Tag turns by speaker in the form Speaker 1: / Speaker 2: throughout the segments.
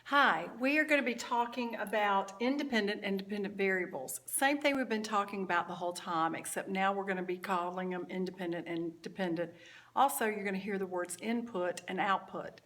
Speaker 1: Hi, we are going to be talking about independent and dependent variables. Same thing we've been talking about the whole time, except now we're going to be calling them independent and dependent. Also, you're going to hear the words input and output.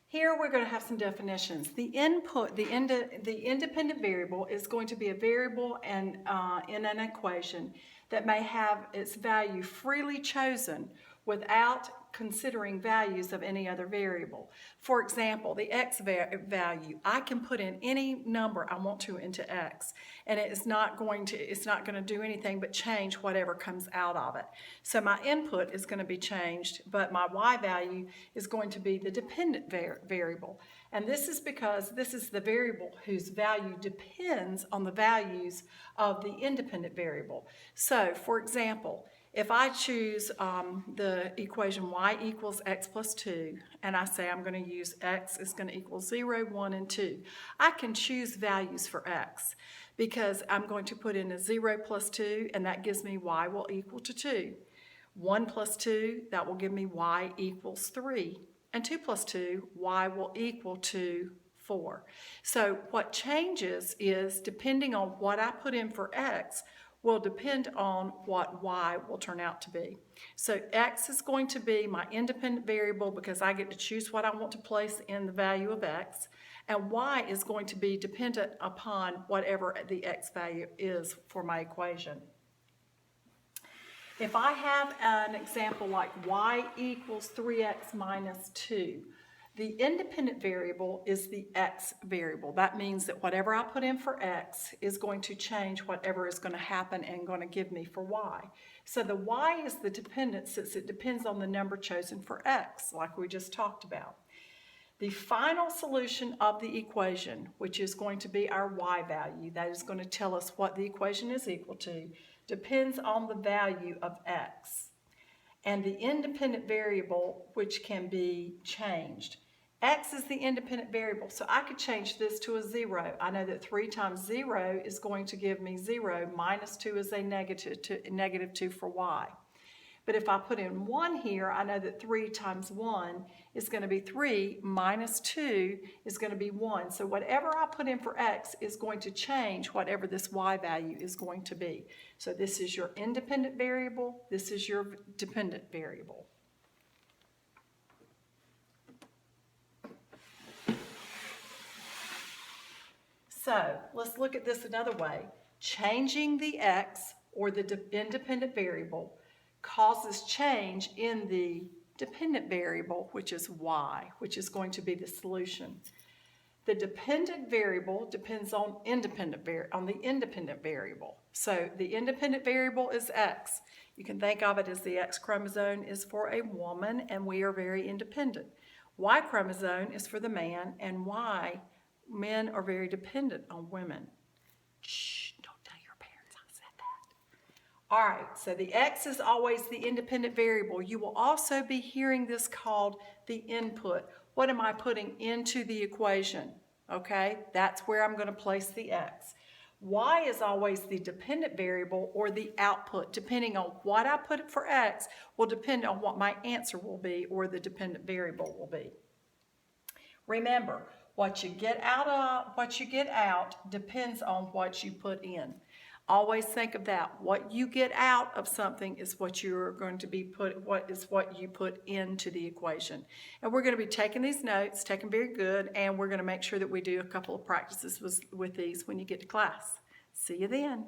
Speaker 1: Here we're going to have some definitions. The independent variable is going to be a variable in an equation that may have its value freely chosen without considering values of any other variable. For example, the x value, I can put in any number I want to into x, and it's not going to do anything but change whatever comes out of it. So my input is going to be changed, but my y value is going to be the dependent variable. And this is because this is the variable whose value depends on the values of the independent variable. So, for example, if I choose the equation y equals x plus 2, and I say I'm going to use x is going to equal 0, 1, and 2, I can choose values for x because I'm going to put in a 0 plus 2, and that gives me y will equal to 2. 1 plus 2, that will give me y equals 3. And 2 plus 2, y will equal to 4. So what changes is, depending on what I put in for x, will depend on what y will turn out to be. So x is going to be my independent variable because I get to choose what I want to place in the value of x, and y is going to be dependent upon whatever the x value is for my equation. If I have an example like y equals 3x minus 2, the independent variable is the x variable. That means that whatever I put in for x is going to change whatever is going to happen and going to give me for y. So the y is the dependent since it depends on the number chosen for x, like we just talked about. The final solution of the equation, which is going to be our y value, that is going to tell us what the equation is equal to, depends on the value of x. And the independent variable, which can be changed. X is the independent variable, so I could change this to a 0. I know that 3 times 0 is going to give me 0, minus 2 is a negative 2 for y. But if I put in 1 here, I know that 3 times 1 is going to be 3, minus 2 is going to be 1. So whatever I put in for x is going to change whatever this y value is going to be. So this is your independent variable, this is your dependent variable. So let's look at this another way. Changing the x, or the independent variable, causes change in the dependent variable, which is y, which is going to be the solution. The dependent variable depends on the independent variable. So the independent variable is x. You can think of it as the X chromosome is for a woman, and we are very independent. Y chromosome is for the man, and men are very dependent on women. Shh, don't tell your parents I said that. All right, so the x is always the independent variable. You will also be hearing this called the input. What am I putting into the equation? Okay, that's where I'm going to place the x. Y is always the dependent variable, or the output. Depending on what I put for x will depend on what my answer will be, or the dependent variable will be. Remember, what you get out depends on what you put in. Always think of that. What you get out of something is what you're going to be what you put into the equation. And we're going to be taking these notes, taking very good, and we're going to make sure that we do a couple of practices with these when you get to class. See you then.